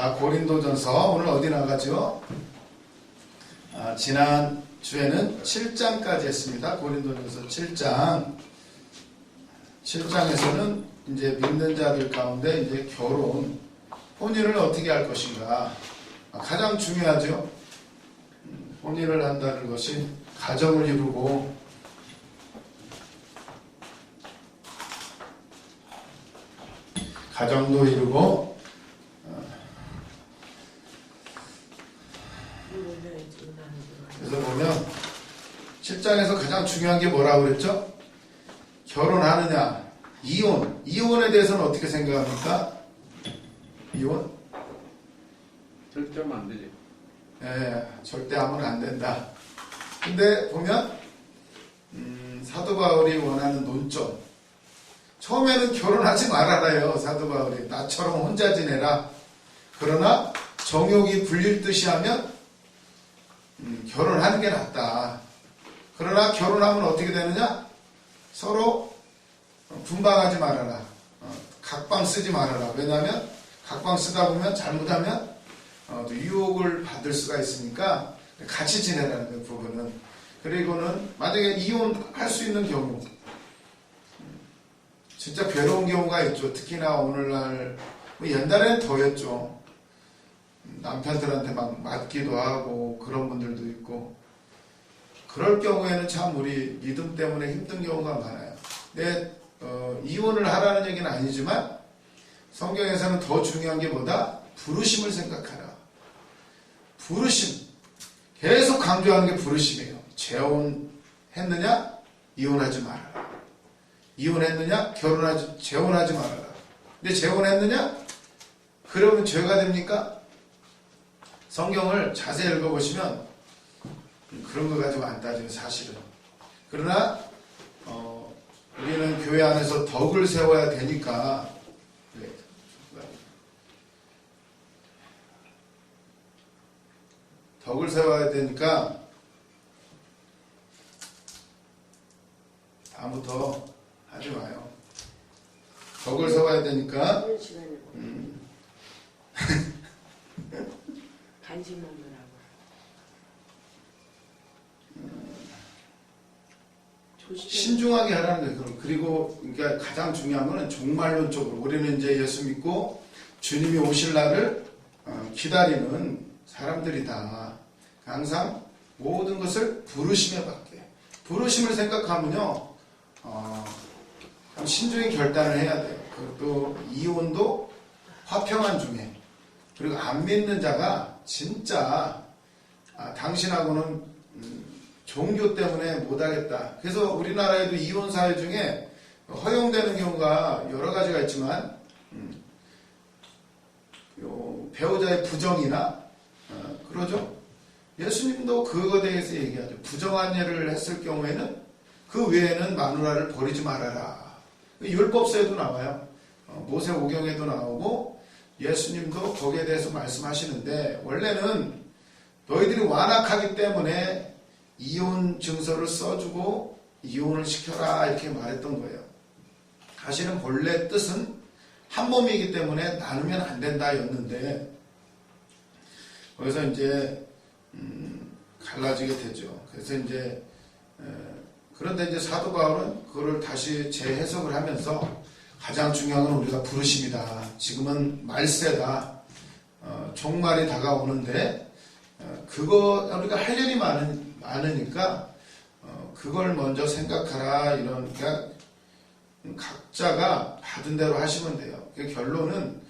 자, 고린도전서 오늘 어디 나가죠? 지난 주에는 7장까지 했습니다. 고린도전서 7장. 7장에서는 이제 믿는 자들 가운데 이제 결혼, 혼인을 어떻게 할 것인가. 가장 중요하죠. 혼인을 한다는 것이 가정을 이루고 가정도 이루고 그래서 보면 7장에서 가장 중요한 게 뭐라고 그랬죠? 결혼하느냐, 이혼에 대해서는 어떻게 생각합니까? 이혼? 절대 하면 안 되지. 네, 절대 하면 안 된다. 근데 보면 사도 바울이 원하는 논점, 처음에는 결혼하지 말아라요. 사도 바울이 나처럼 혼자 지내라. 그러나 정욕이 불릴 듯이 하면 결혼하는 게 낫다. 그러나 결혼하면 어떻게 되느냐? 서로 분방하지 말아라. 각방 쓰지 말아라. 왜냐하면 각방 쓰다 보면 잘못하면 또 유혹을 받을 수가 있으니까 같이 지내라는 그 부분은. 그리고는 만약에 이혼할 수 있는 경우, 진짜 괴로운 경우가 있죠. 특히나 오늘날, 옛날에는 더했죠. 남편들한테 막 맞기도 하고 그런 분들도 있고, 그럴 경우에는 참 우리 믿음 때문에 힘든 경우가 많아요. 근데 이혼을 하라는 얘기는 아니지만 성경에서는 더 중요한 게 뭐다? 부르심을 생각하라. 부르심. 계속 강조하는 게 부르심이에요. 재혼했느냐? 이혼하지 말아라. 이혼했느냐? 재혼하지 말아라. 근데 재혼했느냐? 그러면 죄가 됩니까? 성경을 자세히 읽어보시면 그런 거 가지고 안 따져요, 사실은. 그러나 우리는 교회 안에서 덕을 세워야 되니까, 덕을 세워야 되니까 다음부터 하지 마요. 덕을 세워야 되니까 간식 먹느라고. 신중하게 하라는 거예요. 그리고 그러니까 가장 중요한 거는 종말론적으로 우리는 이제 예수 믿고 주님이 오실 날을 기다리는 사람들이다. 항상 모든 것을 부르심에 받게. 부르심을 생각하면요, 신중히 결단을 해야 돼요. 그것도 이혼도 화평한 중에. 그리고 안 믿는 자가 진짜 당신하고는 종교 때문에 못하겠다. 그래서 우리나라에도 이혼 사회 중에 허용되는 경우가 여러 가지가 있지만 배우자의 부정이나 그러죠. 예수님도 그거에 대해서 얘기하죠. 부정한 일을 했을 경우에는 그 외에는 마누라를 버리지 말아라. 율법서에도 나와요. 모세 오경에도 나오고 예수님도 거기에 대해서 말씀하시는데, 원래는 너희들이 완악하기 때문에 이혼 증서를 써주고 이혼을 시켜라 이렇게 말했던 거예요. 사실은 본래 뜻은 한 몸이기 때문에 나누면 안 된다 였는데, 거기서 이제 갈라지게 되죠. 그래서 이제 그런데 이제 사도 바울은 그거를 다시 재해석을 하면서 가장 중요한 건 우리가 부르심이다. 지금은 말세다. 종말이 다가오는데 그거 우리가 할 일이 많으니까 그걸 먼저 생각하라. 이런, 그러니까 각자가 받은 대로 하시면 돼요. 결론은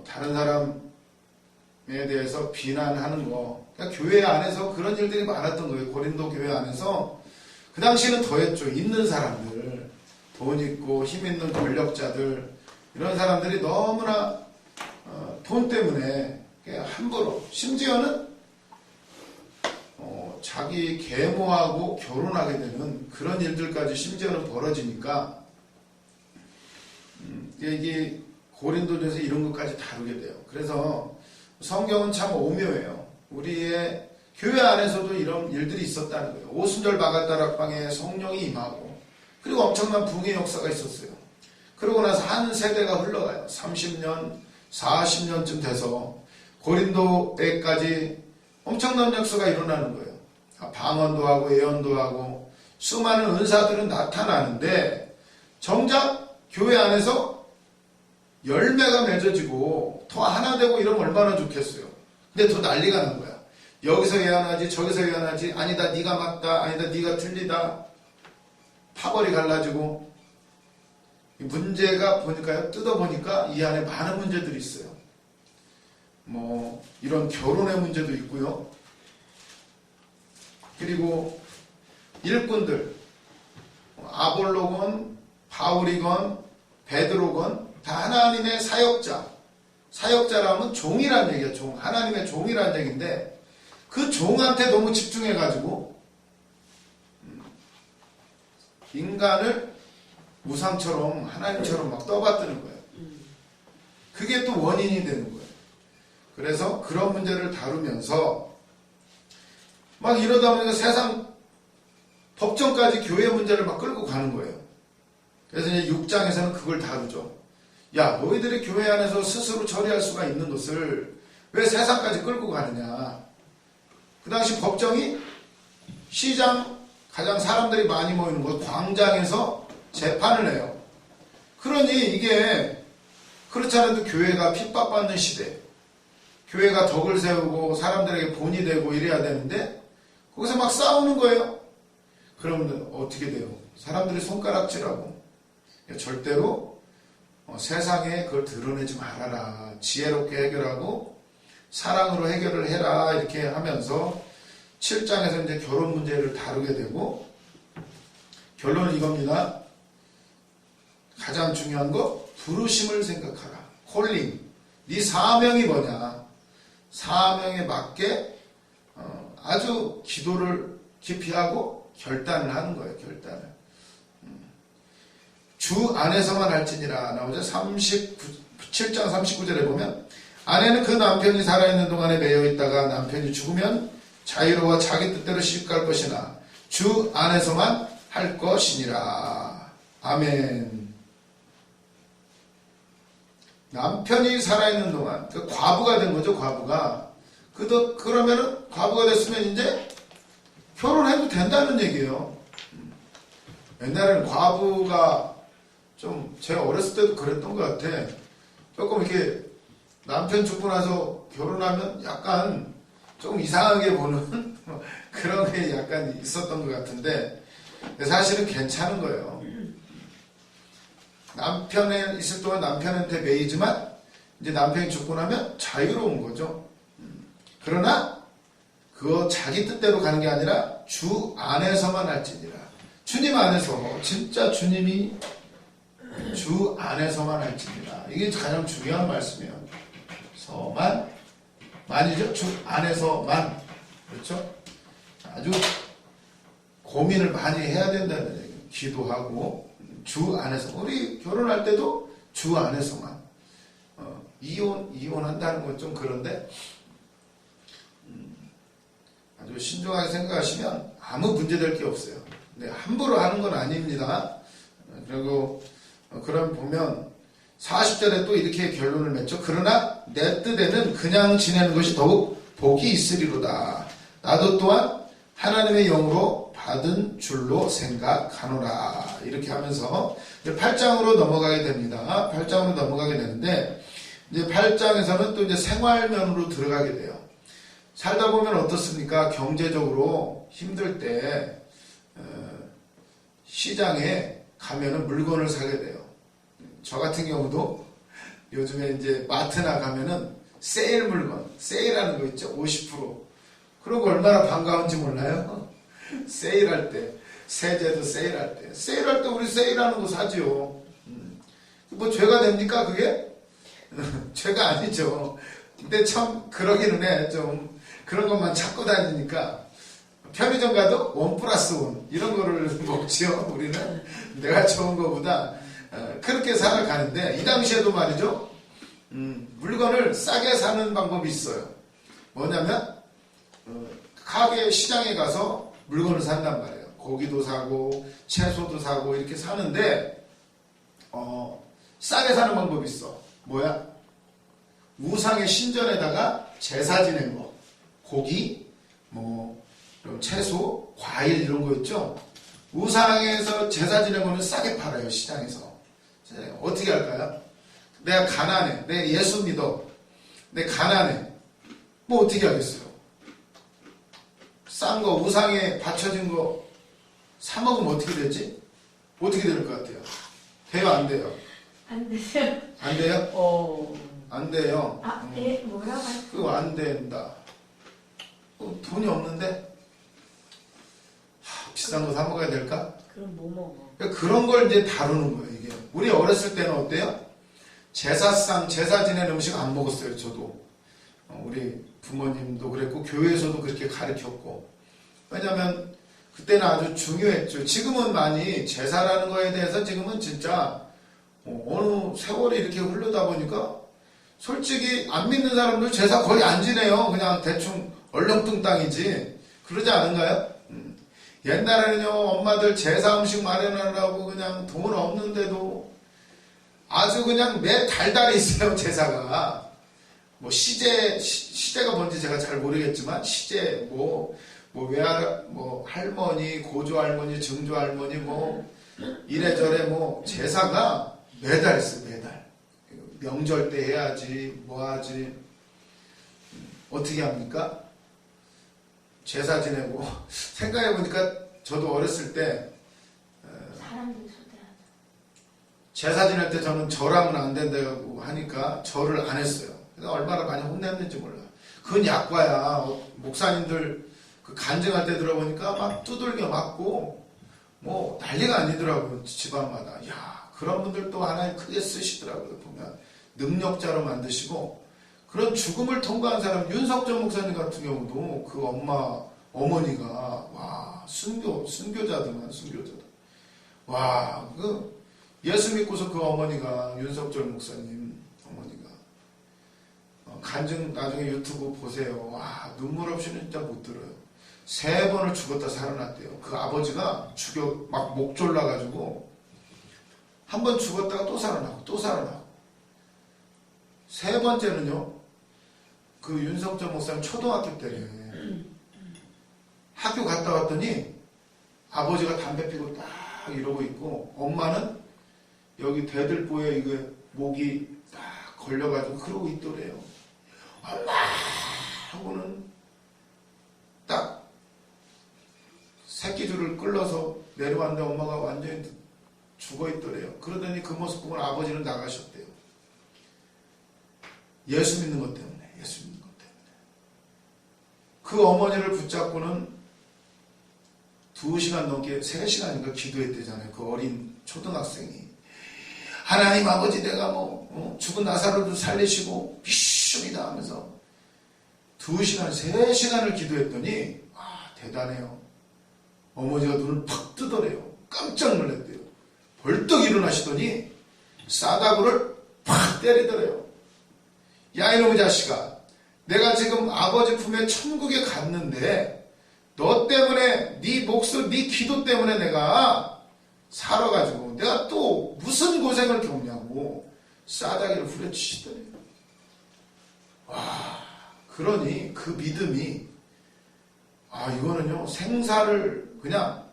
다른 사람에 대해서 비난하는 거. 그러니까 교회 안에서 그런 일들이 많았던 거예요. 고린도 교회 안에서. 그 당시에는 더했죠. 있는 사람들, 돈 있고 힘 있는 권력자들, 이런 사람들이 너무나 돈 때문에 함부로, 심지어는 자기 계모하고 결혼하게 되는 그런 일들까지 심지어는 벌어지니까 이게 고린도전에서 이런 것까지 다루게 돼요. 그래서 성경은 참 오묘해요. 우리의 교회 안에서도 이런 일들이 있었다는 거예요. 오순절 마가다락방에 성령이 임하고, 그리고 엄청난 붕의 역사가 있었어요. 그러고 나서 한 세대가 흘러가요. 30년, 40년쯤 돼서 고린도에까지 엄청난 역사가 일어나는 거예요. 방언도 하고 예언도 하고 수많은 은사들은 나타나는데 정작 교회 안에서 열매가 맺어지고 더 하나 되고 이러면 얼마나 좋겠어요. 근데 더 난리가 난 거야. 여기서 예언하지 저기서 예언하지 아니다 네가 맞다 아니다 네가 틀리다 파벌이 갈라지고 문제가 보니까요 뜯어보니까 이 안에 많은 문제들이 있어요. 뭐 이런 결혼의 문제도 있고요. 그리고 일꾼들 아볼로건 바울이건 베드로건 다 하나님의 사역자라면 종이란 얘기야. 종 하나님의 종이란 얘기인데 그 종한테 너무 집중해가지고 인간을 우상처럼 하나님처럼 막 떠받드는 거예요. 그게 또 원인이 되는 거예요. 그래서 그런 문제를 다루면서 막 이러다 보니까 세상 법정까지 교회 문제를 막 끌고 가는 거예요. 그래서 이제 6장에서는 그걸 다루죠. 야, 너희들이 교회 안에서 스스로 처리할 수가 있는 것을 왜 세상까지 끌고 가느냐. 그 당시 법정이 시장, 가장 사람들이 많이 모이는 곳 광장에서 재판을 해요. 그러니 이게 그렇지 않아도 교회가 핍박받는 시대, 교회가 덕을 세우고 사람들에게 본이 되고 이래야 되는데 거기서 막 싸우는 거예요. 그러면 어떻게 돼요? 사람들이 손가락질하고 절대로 세상에 그걸 드러내지 말아라. 지혜롭게 해결하고 사랑으로 해결을 해라. 이렇게 하면서 7장에서 이제 결혼 문제를 다루게 되고 결론은 이겁니다. 가장 중요한 거 부르심을 생각하라. 콜링. 네 사명이 뭐냐. 사명에 맞게 아주 기도를 깊이 하고 결단을 하는 거예요. 결단을. 주 안에서만 할지니라 나오죠. 7장 39절에 보면 아내는 그 남편이 살아있는 동안에 매여 있다가 남편이 죽으면 자유로워 자기 뜻대로 시집갈 것이나 주 안에서만 할 것이니라. 아멘. 남편이 살아있는 동안 그 과부가 된 거죠. 과부가. 그러면은 과부가 됐으면 이제 결혼해도 된다는 얘기예요. 옛날에는 과부가 좀 제가 어렸을 때도 그랬던 것 같아. 조금 이렇게 남편 죽고 나서 결혼하면 약간 조금 이상하게 보는 그런 게 약간 있었던 것 같은데 사실은 괜찮은 거예요. 남편에 있을 동안 남편한테 매이지만 이제 남편이 죽고 나면 자유로운 거죠. 그러나 그거 자기 뜻대로 가는 게 아니라 주 안에서만 할지니라. 주님 안에서 진짜 주님이 주 안에서만 할지니라. 이게 가장 중요한 말씀이에요. 만이죠. 주 안에서만. 그렇죠? 아주 고민을 많이 해야 된다는 얘기예요. 기도하고 주 안에서. 우리 결혼할 때도 주 안에서만. 이혼한다는 건 좀 그런데 아주 신중하게 생각하시면 아무 문제될 게 없어요. 근데 함부로 하는 건 아닙니다. 그리고 그럼 보면 40절에 또 이렇게 결론을 맺죠. 그러나 내 뜻에는 그냥 지내는 것이 더욱 복이 있으리로다. 나도 또한 하나님의 영으로 받은 줄로 생각하노라. 이렇게 하면서 이제 8장으로 넘어가게 됩니다. 8장으로 넘어가게 되는데 이제 8장에서는 또 이제 생활면으로 들어가게 돼요. 살다 보면 어떻습니까? 경제적으로 힘들 때 시장에 가면은 물건을 사게 돼요. 저 같은 경우도 요즘에 이제 마트나 가면은 세일 물건, 세일하는 거 있죠? 50%. 그런 거 얼마나 반가운지 몰라요? 세일할 때, 세제도 세일할 때. 세일할 때 우리 세일하는 거 사지요. 뭐 죄가 됩니까, 그게? 죄가 아니죠. 근데 참 그러기는 해. 좀 그런 것만 찾고 다니니까 편의점 가도 1+1 이런 거를 먹지요. 우리는 내가 좋은 거보다 그렇게 살아가는데 이 당시에도 말이죠. 물건을 싸게 사는 방법이 있어요. 뭐냐면 가게 시장에 가서 물건을 산단 말이에요. 고기도 사고 채소도 사고 이렇게 사는데 싸게 사는 방법이 있어. 뭐야? 우상의 신전에다가 제사 지낸 거, 고기, 이런 채소, 과일 이런 거 있죠. 우상에서 제사 지낸 거는 싸게 팔아요, 시장에서. 어떻게 할까요? 내가 가난해, 내 예수 믿어, 내 가난해. 뭐 어떻게 하겠어요? 싼 거, 우상에 바쳐진 거 사 먹으면 어떻게 되지? 어떻게 될 것 같아요? 돼요, 안 돼요? 안 되세요? 안 돼요? 안 돼요. 예, 뭐라고 하세요? 그거 안 된다. 돈이 없는데? 비싼 거 사 먹어야 될까? 그럼 뭐 먹어? 그러니까 그런 걸 이제 다루는 거예요, 이게. 우리 어렸을 때는 어때요? 제사 지낸 음식 안 먹었어요, 저도. 우리 부모님도 그랬고, 교회에서도 그렇게 가르쳤고. 왜냐면, 그때는 아주 중요했죠. 지금은 많이 제사라는 거에 대해서 지금은 진짜 어느 세월이 이렇게 흐르다 보니까 솔직히 안 믿는 사람들 제사 거의 안 지내요. 그냥 대충 얼렁뚱땅이지. 그러지 않은가요? 옛날에는요, 엄마들 제사 음식 마련하려고 그냥 돈 없는데도 아주 그냥 매 달달이 있어요, 제사가. 뭐 시제가 뭔지 제가 잘 모르겠지만, 시제, 할머니, 고조 할머니, 증조 할머니, 이래저래 제사가 매달 있어요, 매달. 명절 때 해야지, 뭐 하지. 어떻게 합니까? 제사 지내고. 생각해보니까 저도 어렸을 때, 사람들 초대하자. 제사 지낼 때 저는 절하면 안 된다고 하니까 절을 안 했어요. 그래서 얼마나 많이 혼냈는지 몰라. 그건 약과야. 목사님들 그 간증할 때 들어보니까 막 두들겨 맞고 난리가 아니더라고요. 집안마다. 야, 그런 분들도 하나님 크게 쓰시더라고요. 보면 능력자로 만드시고, 그런 죽음을 통과한 사람, 윤석전 목사님 같은 경우도 그 어머니가 와, 순교자더만. 와, 예수 믿고서 그 어머니가, 윤석전 목사님 어머니가 간증 나중에 유튜브 보세요. 와, 눈물 없이는 진짜 못 들어요. 3번을 죽었다 살아났대요. 그 아버지가 막 목 졸라가지고 한 번 죽었다가 또 살아나고 또 살아나고. 3번째는요, 그 윤석전 목사님 초등학교 때래. 학교 갔다 왔더니 아버지가 담배 피고 딱 이러고 있고, 엄마는 여기 대들보에 이거 목이 딱 걸려가지고 그러고 있더래요. 엄마! 하고는 딱 새끼줄을 끌어서 내려왔는데 엄마가 완전히 죽어있더래요. 그러더니 그 모습 보고 아버지는 나가셨대요. 예수 믿는 것 때문에. 그 어머니를 붙잡고는 2시간 넘게, 3시간인가 기도했대잖아요. 그 어린 초등학생이. 하나님 아버지, 내가 죽은 나사로도 살리시고 비숑이다 하면서 2시간, 3시간을 기도했더니 대단해요. 어머니가 눈을 팍 뜨더래요. 깜짝 놀랐대요. 벌떡 일어나시더니 싸다구를 팍 때리더래요. 야, 이놈의 자식아, 내가 지금 아버지 품에 천국에 갔는데 너 때문에, 네 목소리, 네 기도 때문에 내가 살아가지고 내가 또 무슨 고생을 겪냐고 싸다기를 후려치시더래요. 와, 그러니 그 믿음이, 이거는요, 생사를 그냥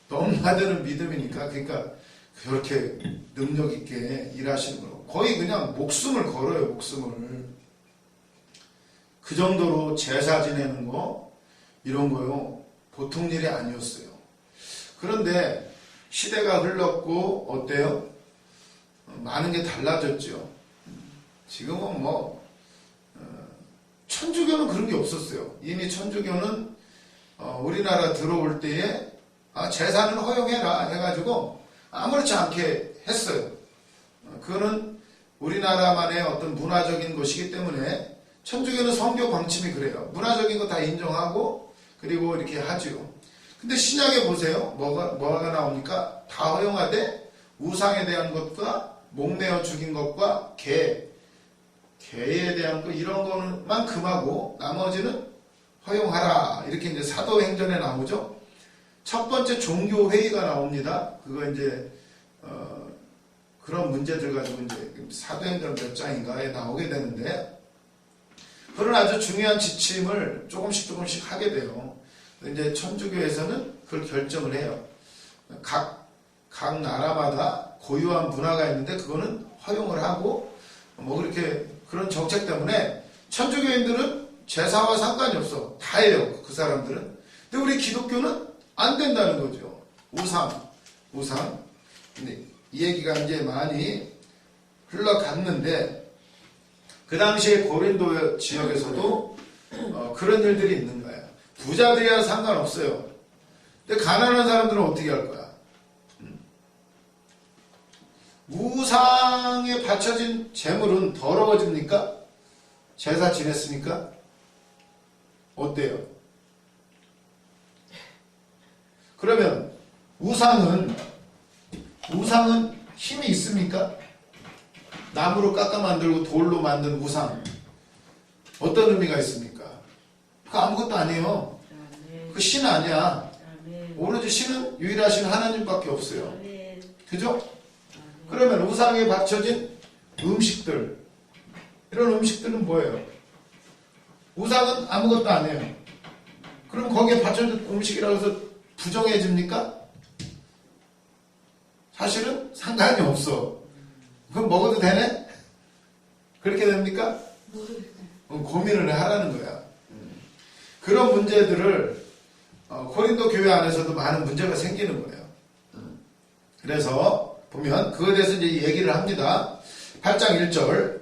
넘나드는 믿음이니까, 그러니까 그렇게 능력 있게 일하시는 거로 거의 그냥 목숨을 걸어요, 목숨을. 그 정도로 제사 지내는 거, 이런 거요, 보통 일이 아니었어요. 그런데 시대가 흘렀고 어때요? 많은 게 달라졌죠. 지금은 천주교는 그런 게 없었어요. 이미 천주교는 우리나라 들어올 때에 제사는 허용해라 해가지고 아무렇지 않게 했어요. 그거는 우리나라만의 어떤 문화적인 것이기 때문에, 천주교는 성교 방침이 그래요. 문화적인 거 다 인정하고 그리고 이렇게 하지요. 근데 신약에 보세요. 뭐가 나옵니까? 다 허용하되 우상에 대한 것과 목매어 죽인 것과 개에 대한 거, 이런 거만 금하고 나머지는 허용하라. 이렇게 이제 사도행전에 나오죠. 첫 번째 종교회의가 나옵니다. 그거 이제 그런 문제들 가지고 이제 사도행전 몇 장인가에 나오게 되는데, 그런 아주 중요한 지침을 조금씩 하게 돼요. 이제 천주교에서는 그걸 결정을 해요. 각 나라마다 고유한 문화가 있는데 그거는 허용을 하고 뭐 그렇게 그런 정책 때문에 천주교인들은 제사와 상관이 없어. 다 해요. 그 사람들은. 근데 우리 기독교는 안 된다는 거죠. 우상. 근데 이 얘기가 이제 많이 흘러갔는데 그 당시에 고린도 지역에서도 그런 일들이 있는 거예요. 부자들이야 상관없어요. 근데 가난한 사람들은 어떻게 할 거야? 우상에 바쳐진 재물은 더러워집니까? 제사 지냈으니까? 어때요? 그러면 우상은 힘이 있습니까? 나무로 깎아 만들고 돌로 만든 우상 어떤 의미가 있습니까? 그거 아무것도 아니에요. 그 신 아니야. 오로지 신은 유일하신 하나님밖에 없어요. 그죠? 그러면 우상에 바쳐진 음식들 이런 음식들은 뭐예요? 우상은 아무것도 아니에요. 그럼 거기에 바쳐진 음식이라고 해서 부정해집니까? 사실은 상관이 없어. 그럼 먹어도 되네? 그렇게 됩니까? 고민을 하라는 거야. 그런 문제들을 고린도 교회 안에서도 많은 문제가 생기는 거예요. 그래서 보면 그거에 대해서 이제 얘기를 합니다. 8장 1절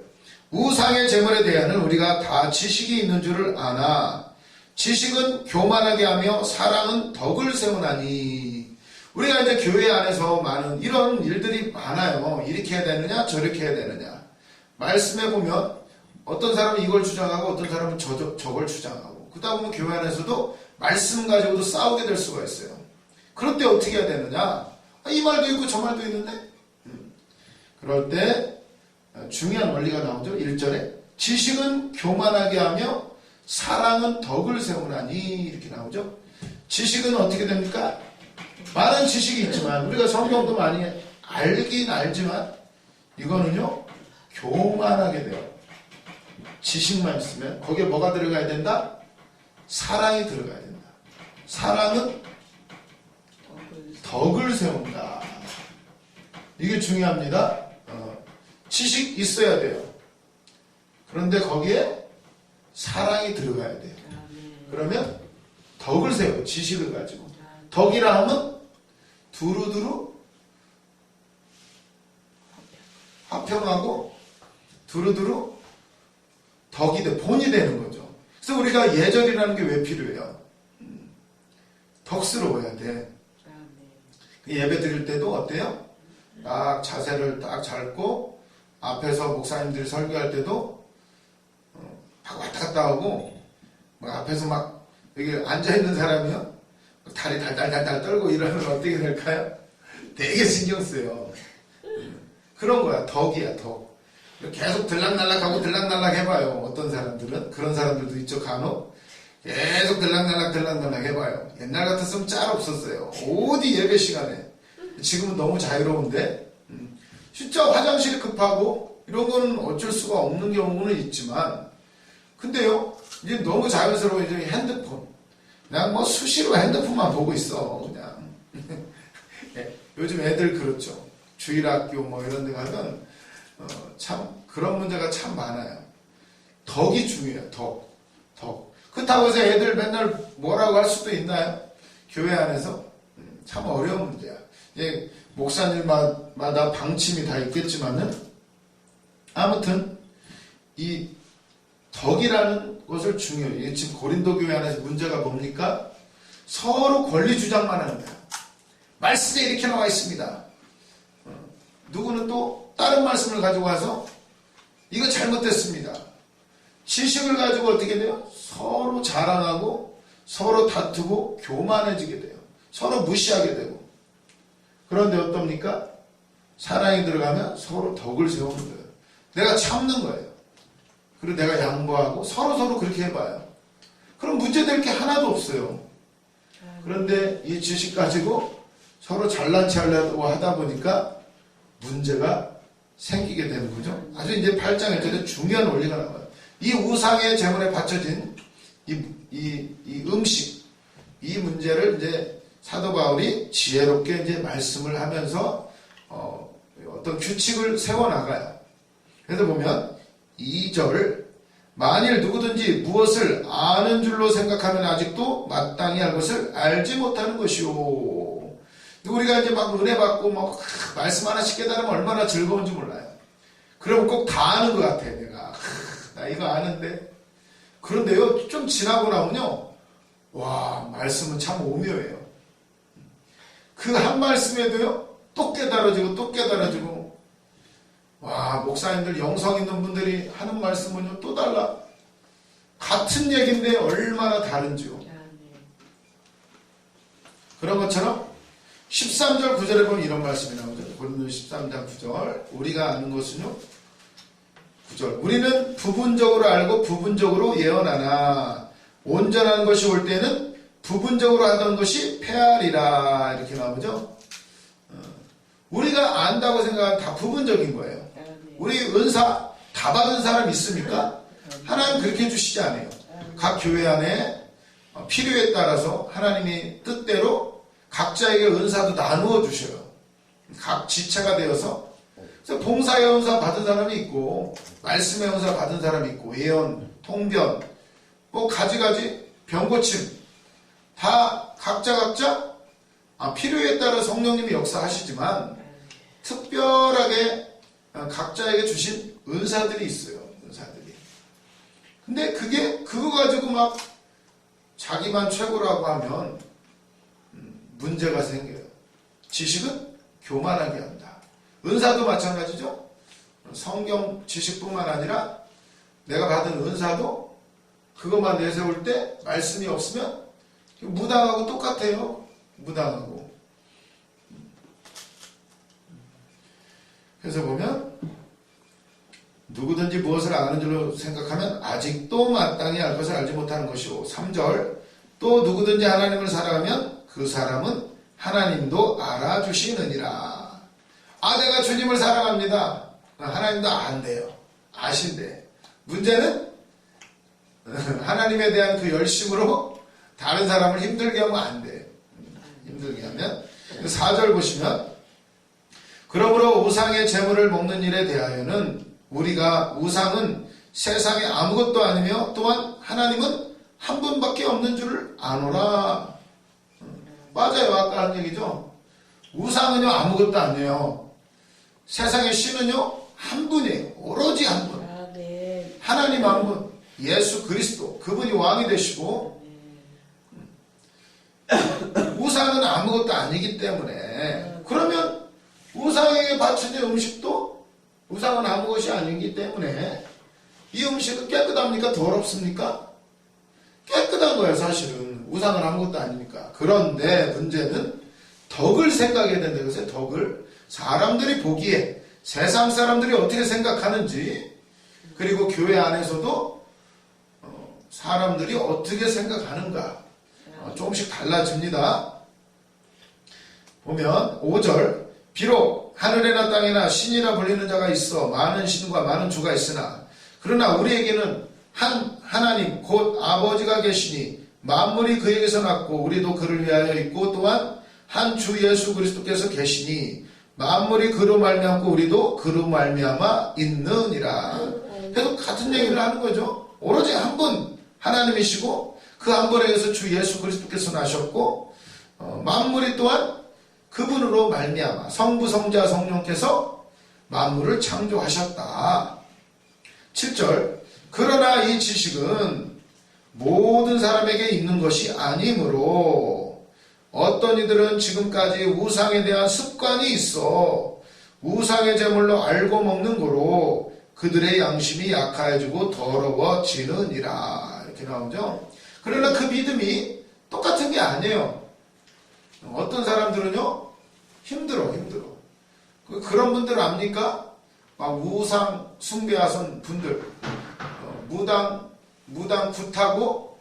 우상의 제물에 대해서는 우리가 다 지식이 있는 줄을 아나 지식은 교만하게 하며 사랑은 덕을 세우나니 우리가 이제 교회 안에서 많은 이런 일들이 많아요. 이렇게 해야 되느냐 저렇게 해야 되느냐 말씀해 보면 어떤 사람은 이걸 주장하고 어떤 사람은 저걸 주장하고 그러다 보면 교회 안에서도 말씀 가지고도 싸우게 될 수가 있어요. 그럴 때 어떻게 해야 되느냐 이 말도 있고 저 말도 있는데 그럴 때 중요한 원리가 나오죠. 1절에 지식은 교만하게 하며 사랑은 덕을 세우나니 이렇게 나오죠. 지식은 어떻게 됩니까? 많은 지식이 있지만 우리가 성경도 많이 알긴 알지만 이거는요 교만하게 돼요. 지식만 있으면 거기에 뭐가 들어가야 된다? 사랑이 들어가야 된다. 사랑은 덕을 세운다. 이게 중요합니다. 지식 있어야 돼요. 그런데 거기에 사랑이 들어가야 돼요. 그러면 덕을 세워요. 지식을 가지고. 덕이라 하면 두루두루 화평하고 두루두루 덕이 돼 본이 되는 거죠. 그래서 우리가 예절이라는 게 왜 필요해요? 덕스러워야 돼. 예배 드릴 때도 어때요? 딱 자세를 딱 잡고 앞에서 목사님들이 설교할 때도 막 왔다 갔다 하고 막 앞에서 막 여기 앉아있는 사람이요 다리 달달달달 떨고 이러면 어떻게 될까요? 되게 신경 쓰여요. 그런 거야. 덕이야 덕. 계속 들락날락하고 들락날락 해봐요. 어떤 사람들은 그런 사람들도 있죠. 간혹 계속 들락날락 해봐요. 옛날 같았으면 짤 없었어요. 어디 예배 시간에. 지금은 너무 자유로운데 진짜 화장실이 급하고 이런 거는 어쩔 수가 없는 경우는 있지만 근데요 이제 너무 자연스러워 이제 핸드폰 그냥 뭐 수시로 핸드폰만 보고 있어 그냥. 요즘 애들 그렇죠. 주일학교 뭐 이런 데 가면 참 그런 문제가 참 많아요. 덕이 중요해요. 덕. 그렇다고 해서 애들 맨날 뭐라고 할 수도 있나요? 교회 안에서 참 어려운 문제야. 예, 목사님마다 방침이 다 있겠지만은 아무튼 이 덕이라는 것을 중요해요. 지금 고린도 교회 안에서 문제가 뭡니까? 서로 권리 주장만 하는 거야. 말씀에 이렇게 나와 있습니다. 누구는 또 다른 말씀을 가지고 와서 이거 잘못됐습니다. 지식을 가지고 어떻게 돼요? 서로 자랑하고 서로 다투고 교만해지게 돼요. 서로 무시하게 되고. 그런데 어떻습니까? 사랑이 들어가면 서로 덕을 세우는 거예요. 내가 참는 거예요. 그리고 내가 양보하고 서로 그렇게 해봐요. 그럼 문제될 게 하나도 없어요. 그런데 이 지식 가지고 서로 잘난 체 하려고 하다 보니까 문제가 생기게 되는 거죠. 아주 이제 8장 1절에 중요한 원리가 나와요. 이 우상의 제물에 바쳐진 이 음식, 이 문제를 이제 사도 바울이 지혜롭게 이제 말씀을 하면서 어떤 규칙을 세워나가요. 그래서 보면 2절, 만일 누구든지 무엇을 아는 줄로 생각하면 아직도 마땅히 할 것을 알지 못하는 것이오. 우리가 이제 막 은혜 받고 막 말씀 하나씩 깨달으면 얼마나 즐거운지 몰라요. 그러면 꼭 다 아는 것 같아, 내가. 나 이거 아는데. 그런데요, 좀 지나고 나면요, 와, 말씀은 참 오묘해요. 그 한 말씀에도요, 또 깨달아지고 또 깨달아지고, 와, 목사님들 영성 있는 분들이 하는 말씀은요, 또 달라. 같은 얘기인데 얼마나 다른지요. 그런 것처럼 13절 9절에 보면 이런 말씀이 나오죠. 고린도서 13장 9절. 우리가 아는 것은요, 9절. 우리는 부분적으로 알고 부분적으로 예언하나 온전한 것이 올 때는 부분적으로 하던 것이 패하리라. 이렇게 나오죠. 우리가 안다고 생각하면 다 부분적인 거예요. 우리 은사 다 받은 사람 있습니까? 하나님 그렇게 해주시지 않아요. 각 교회 안에 필요에 따라서 하나님이 뜻대로 각자에게 은사도 나누어 주셔요. 각 지체가 되어서. 그래서 봉사의 은사 받은 사람이 있고, 말씀의 은사 받은 사람이 있고, 예언, 통변, 뭐 가지가지 병고침 다 각자 필요에 따라 성령님이 역사하시지만 특별하게 각자에게 주신 은사들이 있어요. 은사들이. 근데 그거 가지고 막 자기만 최고라고 하면 문제가 생겨요. 지식은 교만하게 한다. 은사도 마찬가지죠. 성경 지식뿐만 아니라 내가 받은 은사도 그것만 내세울 때 말씀이 없으면 무당하고 똑같아요. 무당하고. 그래서 보면 누구든지 무엇을 아는 줄로 생각하면 아직도 마땅히 알 것을 알지 못하는 것이고, 3절, 또 누구든지 하나님을 사랑하면 그 사람은 하나님도 알아주시느니라. 내가 주님을 사랑합니다. 하나님도 안돼요. 아신대. 문제는 하나님에 대한 그 열심으로 다른 사람을 힘들게 하면 안 돼. 힘들게 하면. 4절 보시면, 그러므로 우상의 제물을 먹는 일에 대하여는 우리가 우상은 세상에 아무것도 아니며 또한 하나님은 한 분밖에 없는 줄을 아노라. 맞아요. 아까 한 얘기죠. 우상은요 아무것도 아니에요. 세상의 신은요 한 분이에요. 오로지 한 분. 하나님 한 분. 예수 그리스도. 그분이 왕이 되시고, 우상은 아무것도 아니기 때문에, 그러면 우상에게 바쳐진 음식도 우상은 아무것이 아니기 때문에 이 음식은 깨끗합니까? 더럽습니까? 깨끗한 거예요. 사실은 우상은 아무것도 아니니까. 그런데 문제는 덕을 생각해야 된다는 것이에요. 덕을. 사람들이 보기에 세상 사람들이 어떻게 생각하는지, 그리고 교회 안에서도 사람들이 어떻게 생각하는가 조금씩 달라집니다. 보면 5절, 비록 하늘이나 땅이나 신이라 불리는 자가 있어 많은 신과 많은 주가 있으나 그러나 우리에게는 한 하나님 곧 아버지가 계시니 만물이 그에게서 났고 우리도 그를 위하여 있고 또한 한 주 예수 그리스도께서 계시니 만물이 그로 말미암고 우리도 그로 말미암아 있느니라. 계속 같은 얘기를 하는 거죠. 오로지 한 분 하나님이시고 그 한 분에 의해서 주 예수 그리스도께서 나셨고, 만물이 또한 그분으로 말미암아 성부 성자 성령께서 만물을 창조하셨다. 7절, 그러나 이 지식은 모든 사람에게 있는 것이 아니므로 어떤 이들은 지금까지 우상에 대한 습관이 있어 우상의 제물로 알고 먹는 거로 그들의 양심이 약해지고 더러워지느니라. 이렇게 나오죠. 그러나 그 믿음이 똑같은 게 아니에요. 어떤 사람들은요 힘들어. 그런 분들 압니까? 막 우상 숭배하던 분들, 무당 굿하고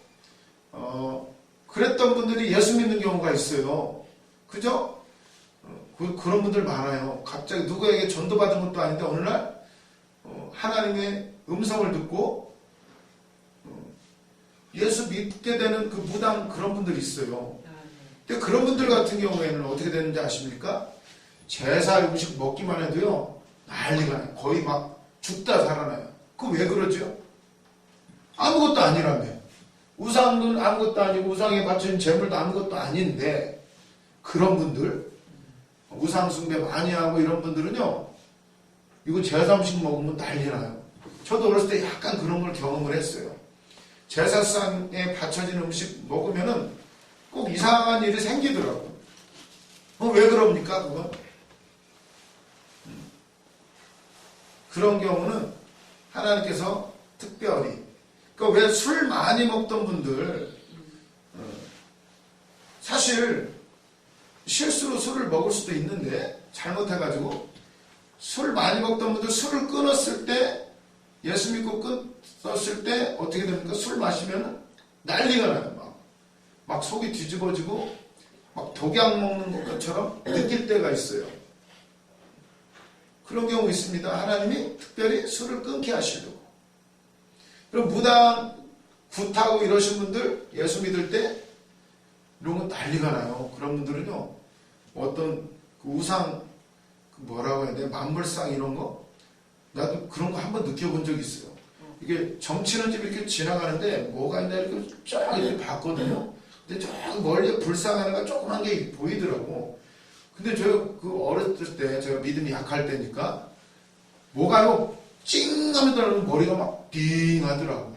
그랬던 분들이 예수 믿는 경우가 있어요. 그죠? 그런 분들 많아요. 갑자기 누구에게 전도받은 것도 아닌데 어느 날 하나님의 음성을 듣고 예수 믿게 되는 그 무당 그런 분들이 있어요. 근데 그런 분들 같은 경우에는 어떻게 되는지 아십니까? 제사 음식 먹기만 해도요, 난리가 나요. 거의 막 죽다 살아나요. 그 왜 그러죠? 아무것도 아니라며. 우상은 아무것도 아니고 우상에 바친 재물도 아무것도 아닌데, 그런 분들, 우상숭배 많이 하고 이런 분들은요, 이거 제사 음식 먹으면 난리 나요. 저도 어렸을 때 약간 그런 걸 경험을 했어요. 제사상에 바쳐진 음식 먹으면은 꼭 이상한 일이 생기더라고요. 왜 그럽니까, 그건? 그런 경우는 하나님께서 특별히, 그러니까 왜 술 많이 먹던 분들, 사실 실수로 술을 먹을 수도 있는데, 잘못해가지고, 술 많이 먹던 분들 술을 끊었을 때, 예수 믿고 끊었을 때, 어떻게 됩니까? 술 마시면 난리가 나요, 막 속이 뒤집어지고, 막 독약 먹는 것처럼 느낄 때가 있어요. 그런 경우 있습니다. 하나님이 특별히 술을 끊게 하시려고. 그럼 무당, 굿하고 이러신 분들, 예수 믿을 때, 이런 건 난리가 나요. 그런 분들은요, 어떤 그 우상, 뭐라고 해야 돼? 만물상 이런 거? 나도 그런 거 한번 느껴본 적이 있어요. 이게 정치는 집 이렇게 지나가는데, 뭐가 있나 이렇게 쫙 이렇게 봤거든요. 근데 저 멀리 불상 하나가 조그만 게 보이더라고. 근데 저 그 어렸을 때 제가 믿음이 약할 때니까 뭐가요? 찡 하면 떨어지면 머리가 막 빙 하더라고.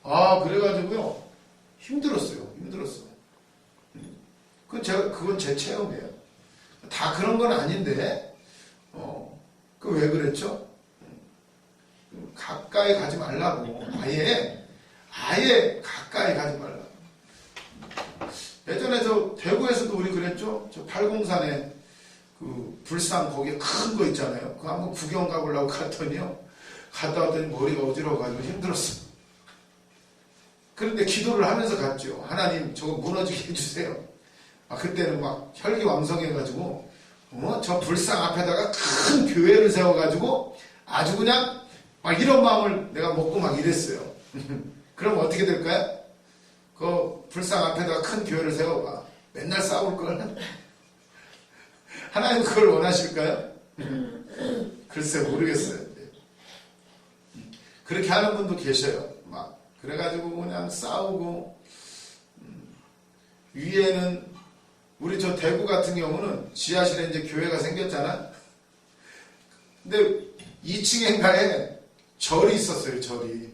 아, 그래가지고요. 힘들었어요. 그건 제 체험이에요. 다 그런 건 아닌데, 그 왜 그랬죠? 가까이 가지 말라고. 아예 가까이 가지 말라고. 예전에 저 대구에서도 우리 그랬죠? 저 팔공산에 그 불상 거기 큰 거 있잖아요. 그거 한번 구경 가보려고 갔더니요. 갔다 왔더니 머리가 어지러워가지고 힘들었어. 그런데 기도를 하면서 갔죠. 하나님 저거 무너지게 해주세요. 그때는 막 혈기왕성해가지고 저 불상 앞에다가 큰 교회를 세워가지고 아주 그냥 막 이런 마음을 내가 먹고 막 이랬어요. 그럼 어떻게 될까요? 그 불상 앞에다가 큰 교회를 세워봐. 맨날 싸울걸? 하나님 그걸 원하실까요? 글쎄 모르겠어요. 그렇게 하는 분도 계셔요. 막 그래가지고 그냥 싸우고 위에는 우리 저 대구 같은 경우는 지하실에 이제 교회가 생겼잖아. 근데 2층인가에 절이 있었어요. 절이.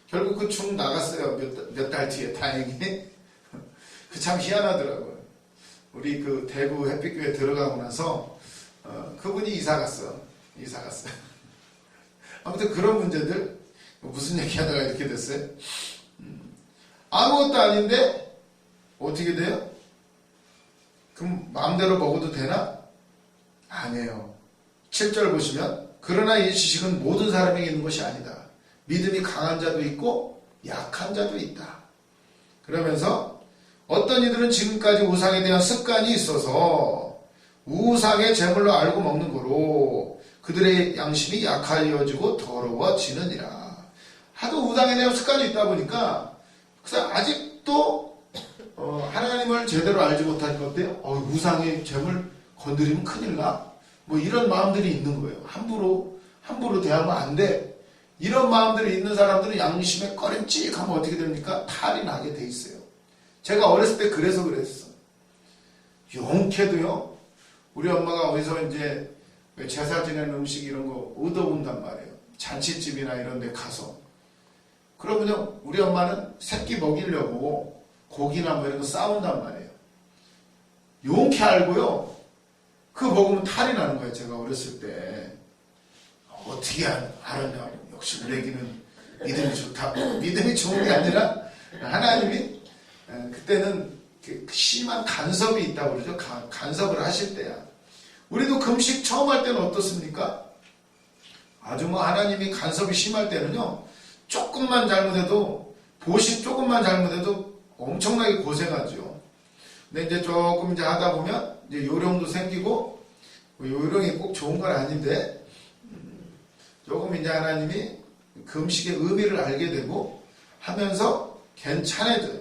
결국 그 중 나갔어요. 몇 달 뒤에 다행히. 그 참 희한하더라고요. 우리 그 대구 햇빛교회 들어가고 나서 그분이 이사 갔어요. 아무튼 그런 문제들 무슨 얘기하다가 이렇게 됐어요. 아무것도 아닌데 어떻게 돼요? 그럼 마음대로 먹어도 되나? 아니에요. 7절 보시면 그러나 이 지식은 모든 사람에게 있는 것이 아니다. 믿음이 강한 자도 있고 약한 자도 있다. 그러면서 어떤 이들은 지금까지 우상에 대한 습관이 있어서 우상의 제물로 알고 먹는 거로 그들의 양심이 약하여지고 더러워지느니라. 하도 우상에 대한 습관이 있다 보니까 그래서 아직도 하나님을 제대로 알지 못하니까 어때요? 우상의 제물 건드리면 큰일 나? 뭐 이런 마음들이 있는 거예요. 함부로 대하면 안 돼. 이런 마음들이 있는 사람들은 양심에 꺼림칙하면 어떻게 됩니까? 탈이 나게 돼 있어요. 제가 어렸을 때 그래서 그랬어. 용케도요. 우리 엄마가 어디서 이제 제사 지내는 음식 이런 거 얻어온단 말이에요. 잔치집이나 이런 데 가서. 그러면요, 우리 엄마는 새끼 먹이려고 고기나 뭐 이런 거 싸운단 말이에요. 용케 알고요. 그거 먹으면 탈이 나는 거예요. 제가 어렸을 때. 어떻게 알았냐고. 역시 우리 애기는 믿음이 좋다고. 믿음이 좋은 게 아니라 하나님이 그때는 심한 간섭이 있다고 그러죠. 간섭을 하실 때야. 우리도 금식 처음 할 때는 어떻습니까? 아주 뭐 하나님이 간섭이 심할 때는요. 조금만 잘못해도 보식 조금만 잘못해도 엄청나게 고생하죠. 근데 이제 조금 이제 하다 보면 이제 요령도 생기고 요령이 꼭 좋은 건 아닌데 조금 이제 하나님이 금식의 의미를 알게 되고 하면서 괜찮아져요.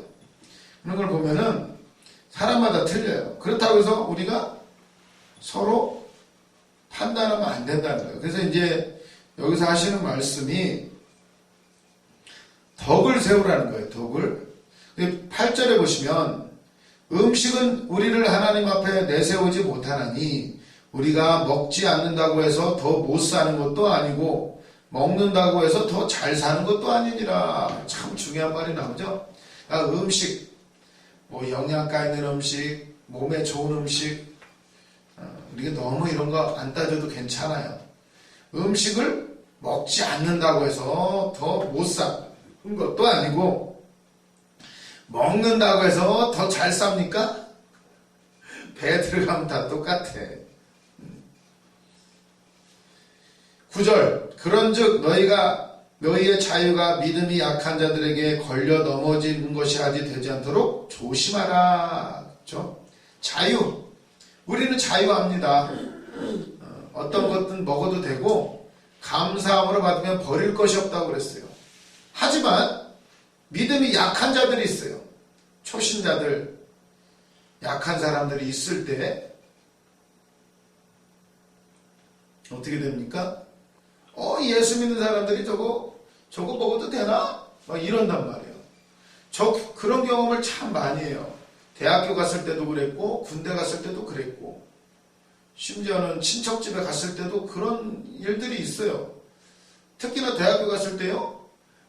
그런 걸 보면은 사람마다 틀려요. 그렇다고 해서 우리가 서로 판단하면 안 된다는 거예요. 그래서 이제 여기서 하시는 말씀이 덕을 세우라는 거예요. 덕을. 8절에 보시면 음식은 우리를 하나님 앞에 내세우지 못하나니 우리가 먹지 않는다고 해서 더 못 사는 것도 아니고 먹는다고 해서 더 잘 사는 것도 아니니라. 참 중요한 말이 나오죠. 그러니까 음식, 뭐 영양가 있는 음식, 몸에 좋은 음식, 우리가 너무 이런 거 안 따져도 괜찮아요. 음식을 먹지 않는다고 해서 더 못 사는 것도 아니고 먹는다고 해서 더 잘 삽니까? 배에 들어가면 다 똑같아. 9절 그런즉 너희의 자유가 믿음이 약한 자들에게 걸려 넘어지는 것이 아직 되지 않도록 조심하라. 그렇죠? 자유. 우리는 자유합니다. 어떤 것든 먹어도 되고 감사함으로 받으면 버릴 것이 없다고 그랬어요. 하지만 믿음이 약한 자들이 있어요. 초신자들, 약한 사람들이 있을 때 어떻게 됩니까? 예수 믿는 사람들이 저거 먹어도 되나? 막 이런단 말이에요. 그런 경험을 참 많이 해요. 대학교 갔을 때도 그랬고 군대 갔을 때도 그랬고 심지어는 친척집에 갔을 때도 그런 일들이 있어요. 특히나 대학교 갔을 때요.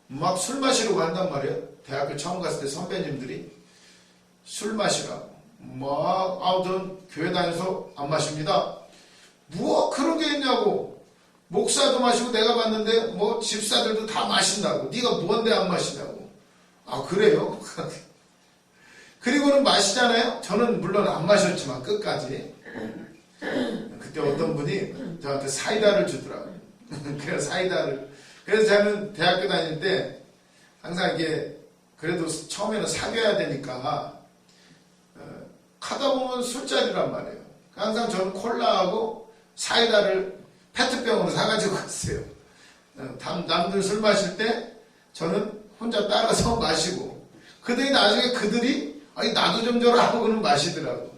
막 술 마시러 간단 말이에요. 대학교 처음 갔을 때 선배님들이 술 마시라고. 전 교회 다녀서 안 마십니다. 뭐 그런 게 있냐고. 목사도 마시고 내가 봤는데 뭐 집사들도 다 마신다고. 네가 뭔데 안 마시냐고. 그래요? 그리고는 마시잖아요. 저는 물론 안 마셨지만 끝까지. 그때 어떤 분이 저한테 사이다를 주더라고요. 그래서 그래서 저는 대학교 다닐 때 항상 이게 그래도 처음에는 사귀어야 되니까 가다 보면 술자리란 말이에요. 항상 저는 콜라하고 사이다를 페트병으로 사가지고 갔어요. 남들 술 마실 때 저는 혼자 따라서 마시고 그들이 나중에 나도 좀 줘라 하고는 마시더라고.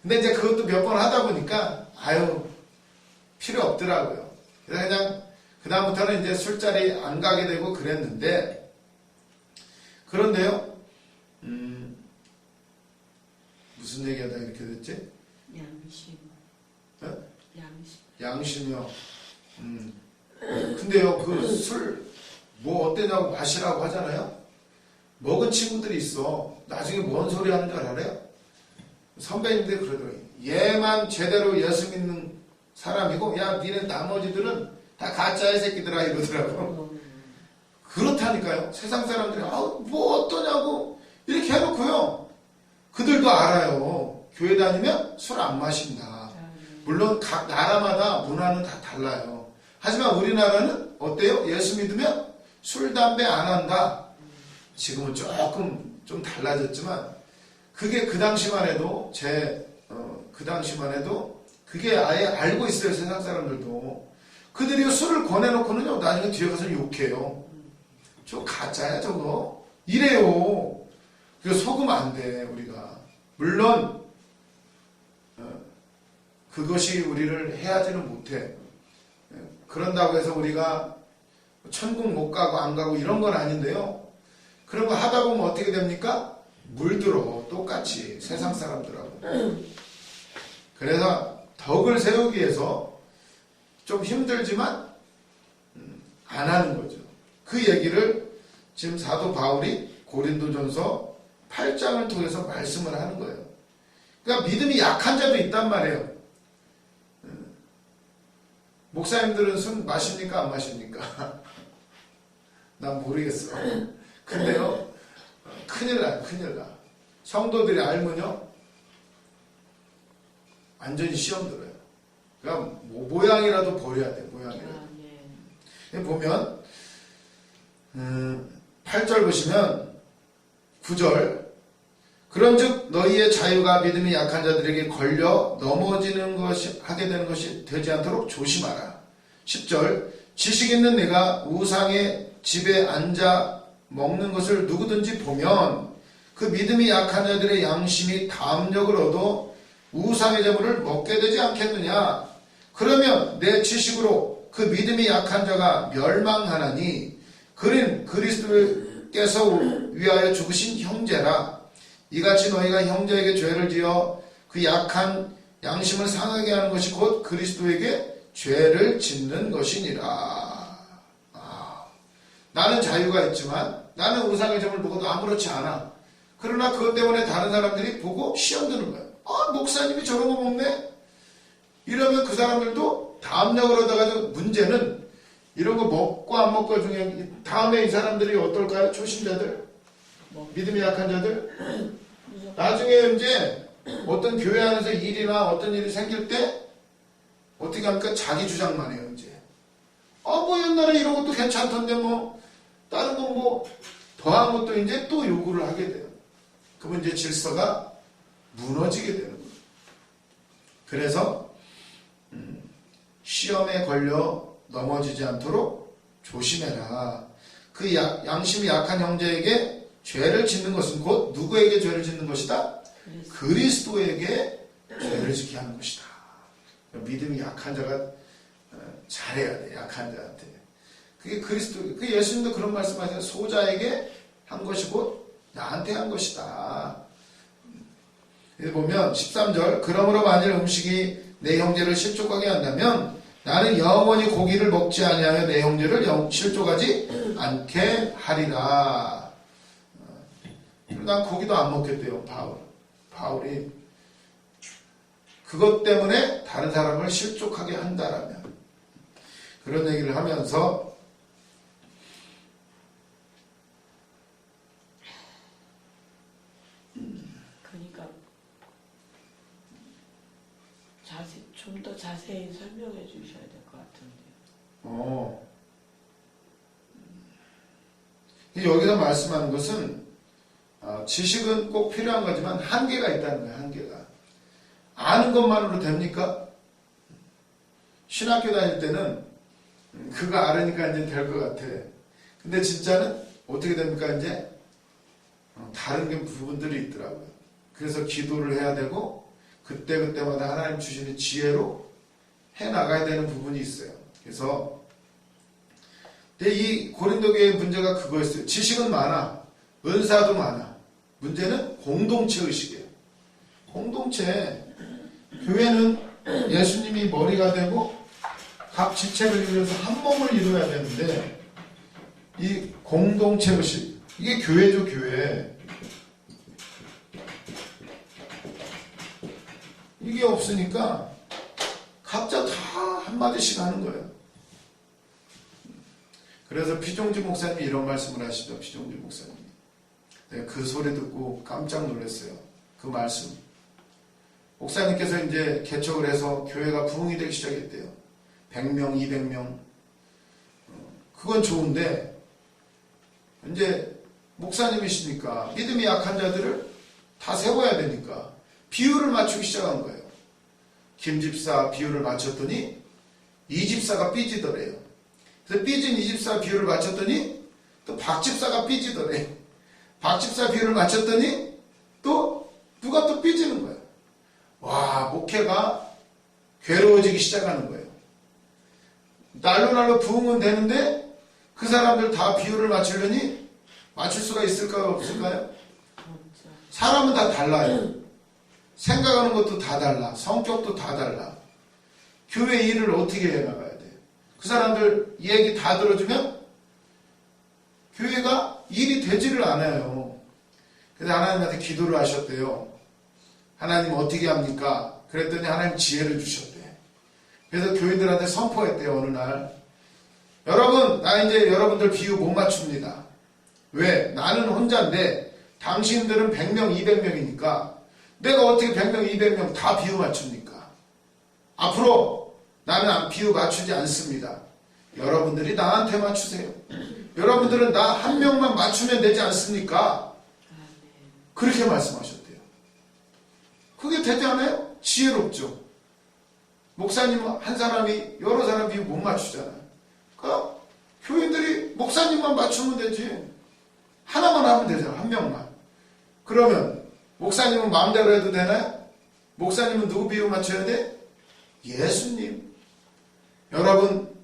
근데 이제 그것도 몇 번 하다 보니까 필요 없더라고요. 그래서 그냥 그다음부터는 이제 술자리 안 가게 되고 그랬는데 그런데요. 무슨 얘기하다 이렇게 됐지? 양심. 네? 양심. 양심이요. 근데요, 그 술, 뭐 어때냐고 마시라고 하잖아요? 먹은 친구들이 있어. 나중에 뭔 소리 하는 줄 알아요? 선배님들이 그러더라고요. 얘만 제대로 예수 믿는 사람이고, 야, 니네 나머지들은 다 가짜의 새끼들아, 이러더라고. 그렇다니까요. 세상 사람들이, 뭐 어떠냐고, 이렇게 해놓고요. 그들도 알아요. 교회 다니면 술 안 마신다. 물론 각 나라마다 문화는 다 달라요. 하지만 우리나라는 어때요? 예수 믿으면 술, 담배 안 한다. 지금은 조금 좀 달라졌지만 그게 그 당시만 해도 그 당시만 해도 그게 아예 알고 있어요. 세상 사람들도. 그들이 술을 권해놓고는요. 나중에 뒤에 가서 욕해요. 저 가짜야 저거. 이래요. 그래서 속으면 안 돼 우리가. 물론 그것이 우리를 해하지는 못해. 그런다고 해서 우리가 천국 못 가고 안 가고 이런 건 아닌데요. 그런 거 하다 보면 어떻게 됩니까? 물들어. 똑같이 세상 사람들하고. 그래서 덕을 세우기 위해서 좀 힘들지만 안 하는 거죠. 그 얘기를 지금 사도 바울이 고린도전서 8장을 통해서 말씀을 하는 거예요. 그러니까 믿음이 약한 자도 있단 말이에요. 목사님들은 술 마십니까 안 마십니까? 난 모르겠어. 근데요, 큰일 나요, 큰일 나. 성도들이 알면요, 완전히 시험 들어요. 그러니까 모양이라도 보여야 돼, 모양이라도. 보면 8절 보시면 9절 그런즉 너희의 자유가 믿음이 약한 자들에게 걸려 넘어지는 것이 하게 되는 것이 되지 않도록 조심하라. 10절 지식 있는 내가 우상의 집에 앉아 먹는 것을 누구든지 보면 그 믿음이 약한 자들의 양심이 담력을 얻어 우상의 제물을 먹게 되지 않겠느냐. 그러면 내 지식으로 그 믿음이 약한 자가 멸망하나니 그는 그리스도께서 위하여 죽으신 형제라. 이같이 너희가 형제에게 죄를 지어 그 약한 양심을 상하게 하는 것이 곧 그리스도에게 죄를 짓는 것이니라. 나는 자유가 있지만 나는 우상의 점을 보고도 아무렇지 않아. 그러나 그것 때문에 다른 사람들이 보고 시험 드는 거야. 목사님이 저런 거 먹네? 이러면 그 사람들도 담력을 얻어가지고, 문제는 이런 거 먹고 안 먹고 중에 다음에 이 사람들이 어떨까요? 초신자들, 믿음이 약한 자들. 나중에 이제 어떤 교회 안에서 일이나 어떤 일이 생길 때 어떻게 합니까? 자기 주장만 해요. 이제 뭐 옛날에 이런 것도 괜찮던데 뭐 다른 거 뭐 더한 것도 이제 또 요구를 하게 돼요. 그러면 이제 질서가 무너지게 되는 거예요. 그래서 시험에 걸려 넘어지지 않도록 조심해라. 그 양심이 약한 형제에게 죄를 짓는 것은 곧 누구에게 죄를 짓는 것이다? 그리스도에게 죄를 짓게 하는 것이다. 믿음이 약한 자가 잘해야 돼. 약한 자한테. 그게 그리스도, 그 예수님도 그런 말씀하세요. 소자에게 한 것이 곧 나한테 한 것이다. 여기 보면 13절, 그러므로 만일 음식이 내 형제를 실족하게 한다면 나는 영원히 고기를 먹지 아니하며 내 형제를 실족하지 않게 하리라. 난 고기도 안 먹겠대요. 바울이 그것 때문에 다른 사람을 실족하게 한다라면, 그런 얘기를 하면서 그러니까 좀 더 자세히 설명해 주셔야 될 것 같은데요. 여기서 말씀하는 것은 지식은 꼭 필요한 거지만 한계가 있다는 거예요. 한계가. 아는 것만으로 됩니까? 신학교 다닐 때는 그거 알으니까 이제 될 것 같아. 근데 진짜는 어떻게 됩니까? 이제 다른 게 부분들이 있더라고요. 그래서 기도를 해야 되고 그때마다 하나님 주시는 지혜로 해나가야 되는 부분이 있어요. 그래서 근데 이 고린도 교회의 문제가 그거였어요. 지식은 많아. 은사도 많아. 문제는 공동체 의식이에요. 공동체. 교회는 예수님이 머리가 되고 각 지체를 이루어서 한 몸을 이루어야 되는데, 이 공동체 의식, 이게 교회죠. 교회. 이게 없으니까 각자 다 한마디씩 하는 거예요. 그래서 피종지 목사님이 이런 말씀을 하시죠. 피종지 목사님이. 내가 그 소리 듣고 깜짝 놀랐어요. 그 말씀. 목사님께서 이제 개척을 해서 교회가 부흥이 되기 시작했대요. 100명, 200명. 그건 좋은데, 이제 목사님이시니까 믿음이 약한 자들을 다 세워야 되니까 비율을 맞추기 시작한 거예요. 김 집사 비율을 맞췄더니 이 집사가 삐지더래요. 그래서 삐진 이 집사 비율을 맞췄더니 또 박 집사가 삐지더래요. 박 집사 비율을 맞췄더니 또 누가 또 삐지는 거예요. 와, 목회가 괴로워지기 시작하는 거예요. 날로 부흥은 되는데 그 사람들 다 비율을 맞추려니 맞출 수가 있을까요? 없을까요? 사람은 다 달라요. 생각하는 것도 다 달라. 성격도 다 달라. 교회 일을 어떻게 해나가야 돼? 그 사람들 얘기 다 들어주면 교회가 일이 되지를 않아요. 그래서 하나님한테 기도를 하셨대요. 하나님 어떻게 합니까? 그랬더니 하나님 지혜를 주셨대. 그래서 교인들한테 선포했대요. 어느 날, 여러분, 나 이제 여러분들 비유 못 맞춥니다. 왜? 나는 혼자인데 당신들은 100명, 200명이니까 내가 어떻게 100명, 200명 다 비유 맞춥니까? 앞으로 나는 비유 맞추지 않습니다. 여러분들이 나한테 맞추세요. 여러분들은 나 한 명만 맞추면 되지 않습니까? 그렇게 말씀하셨대요. 그게 되지 않아요? 지혜롭죠. 목사님 한 사람이 여러 사람 비유 못 맞추잖아요. 그러니까 교인들이 목사님만 맞추면 되지. 한 명만. 그러면 목사님은 마음대로 해도 되나요? 목사님은 누구 비유 맞춰야 돼? 예수님. 여러분,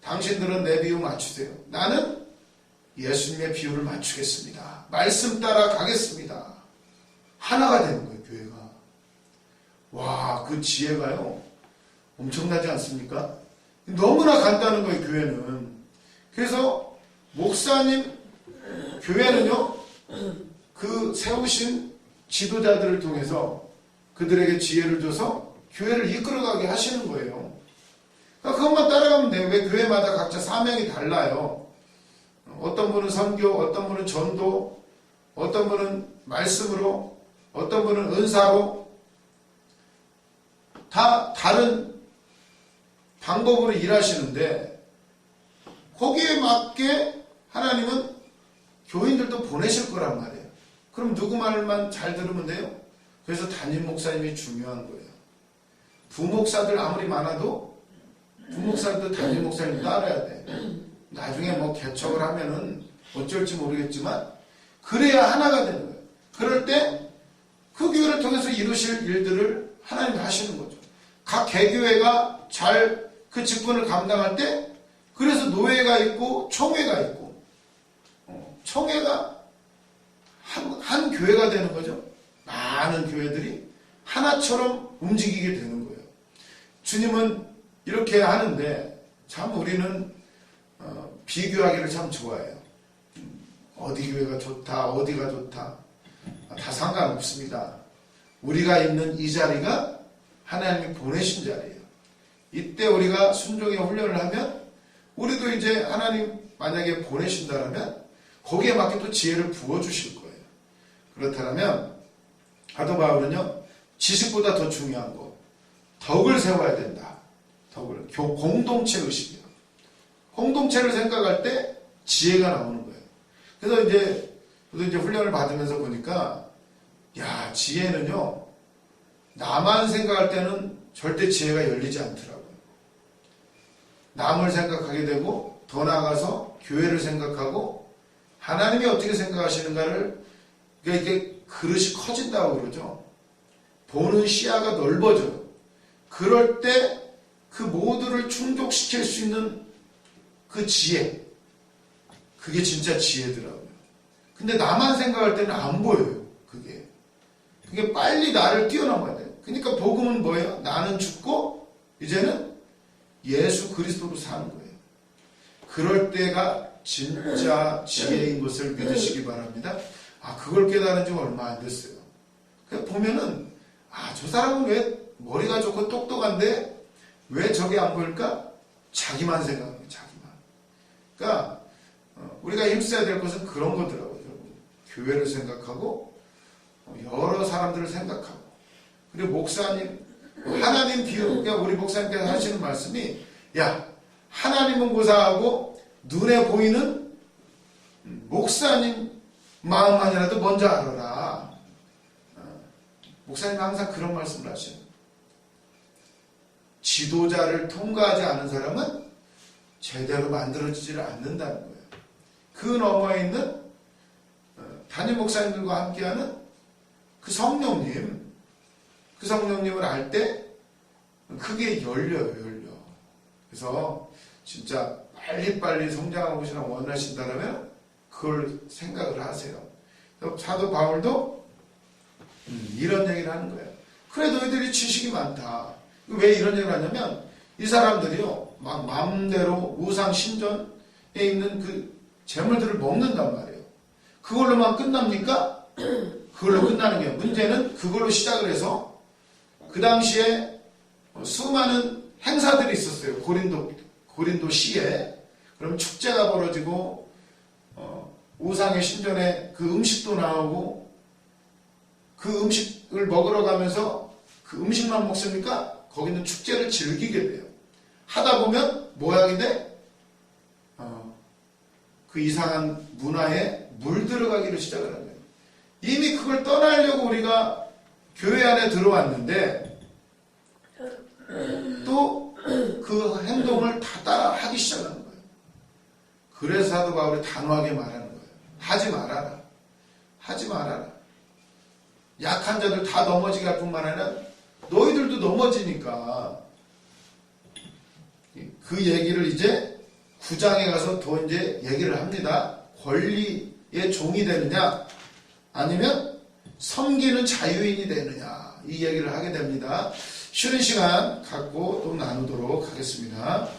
당신들은 내 비유 맞추세요. 나는 예수님의 비유를 맞추겠습니다. 말씀 따라 가겠습니다. 하나가 되는 거예요, 교회가. 와, 그 지혜가요, 엄청나지 않습니까? 너무나 간단한 거예요, 교회는. 그래서 목사님, 교회는요, 그 세우신 지도자들을 통해서 그들에게 지혜를 줘서 교회를 이끌어가게 하시는 거예요. 그러니까 그것만 따라가면 돼요. 왜 교회마다 각자 사명이 달라요. 어떤 분은 선교, 어떤 분은 전도, 어떤 분은 말씀으로, 어떤 분은 은사로, 다 다른 방법으로 일하시는데 거기에 맞게 하나님은 교인들도 보내실 거란 말이에요. 그럼 누구 말만 잘 들으면 돼요? 그래서 담임 목사님이 중요한 거예요. 부목사들 아무리 많아도 부목사도 담임 목사님 따라야 돼. 나중에 뭐 개척을 하면은 어쩔지 모르겠지만 그래야 하나가 되는 거예요. 그럴 때 그 교회를 통해서 이루실 일들을 하나님이 하시는 거죠. 각 개교회가 잘 그 직분을 감당할 때 그래서 노회가 있고 총회가 있고 총회가 한 교회가 되는 거죠. 많은 교회들이 하나처럼 움직이게 되는 거예요. 주님은 이렇게 하는데 참 우리는 비교하기를 참 좋아해요. 어디 교회가 좋다, 어디가 좋다. 다 상관없습니다. 우리가 있는 이 자리가 하나님이 보내신 자리예요. 이때 우리가 순종의 훈련을 하면 우리도 이제 하나님 만약에 보내신다면 거기에 맞게 또 지혜를 부어주실 거예요. 그렇다면 사도 바울은요, 지식보다 더 중요한 거, 덕을 세워야 된다. 덕을. 공동체 의식이요. 공동체를 생각할 때 지혜가 나오는 거예요. 그래서 저도 이제 훈련을 받으면서 보니까, 야, 지혜는요, 나만 생각할 때는 절대 지혜가 열리지 않더라고요. 남을 생각하게 되고, 더 나아가서 교회를 생각하고, 하나님이 어떻게 생각하시는가를, 그러니까 이게 그릇이 커진다고 그러죠. 보는 시야가 넓어져요. 그럴 때 그 모두를 충족시킬 수 있는 그 지혜, 그게 진짜 지혜더라고요. 근데 나만 생각할 때는 안 보여요. 그게 빨리 나를 뛰어넘어야 돼요. 그러니까 복음은 뭐예요? 나는 죽고 이제는 예수 그리스도로 사는 거예요. 그럴 때가 진짜 지혜인 것을 믿으시기 바랍니다. 아, 그걸 깨달은 지 얼마 안 됐어요. 보면은, 아, 저 사람은 왜 머리가 좋고 똑똑한데 왜 저게 안 보일까? 자기만 생각합니다. 자기만. 그러니까 우리가 힘써야 될 것은 그런 거더라고요. 여러분. 교회를 생각하고 여러 사람들을 생각하고, 그리고 목사님, 하나님 비유, 그러니까 우리 목사님께서 하시는 말씀이, 야, 하나님은 고사하고 눈에 보이는 목사님 마음만이라도 먼저 알아라. 목사님은 항상 그런 말씀을 하셔요. 지도자를 통과하지 않은 사람은 제대로 만들어지지를 않는다는 거예요. 그 너머에 있는 담임 목사님들과 함께하는 그 성령님을 알 때 그게 열려요. 그래서 진짜 빨리빨리 성장하고 싶나 원하신다면 그걸 생각을 하세요. 사도 바울도 이런 얘기를 하는 거예요. 그래, 너희들이 지식이 많다. 왜 이런 얘기를 하냐면 이 사람들이요, 막 마음대로 우상 신전에 있는 그 재물들을 먹는단 말이에요. 그걸로만 끝납니까? 그걸로 끝나는 게, 문제는 그걸로 시작을 해서 그 당시에 수많은 행사들이 있었어요. 고린도 시에. 그럼 축제가 벌어지고 우상의 신전에 그 음식도 나오고, 그 음식을 먹으러 가면서 그 음식만 먹습니까? 거기는 축제를 즐기게 돼요. 하다 보면 뭐하게 돼? 그 이상한 문화에 물들어가기를 시작을 하는 거예요. 이미 그걸 떠나려고 우리가 교회 안에 들어왔는데 또 그 행동을 다 따라 하기 시작하는 거예요. 그래서 사도 바울이 단호하게 말하는 거예요. 하지 말아라. 하지 말아라. 약한 자들 다 넘어지게 할 뿐만 아니라 너희들도 넘어지니까 그 얘기를 이제 9장에 가서 더 이제 얘기를 합니다. 권리의 종이 되느냐 아니면 섬기는 자유인이 되느냐 이 얘기를 하게 됩니다. 쉬는 시간 갖고 또 나누도록 하겠습니다.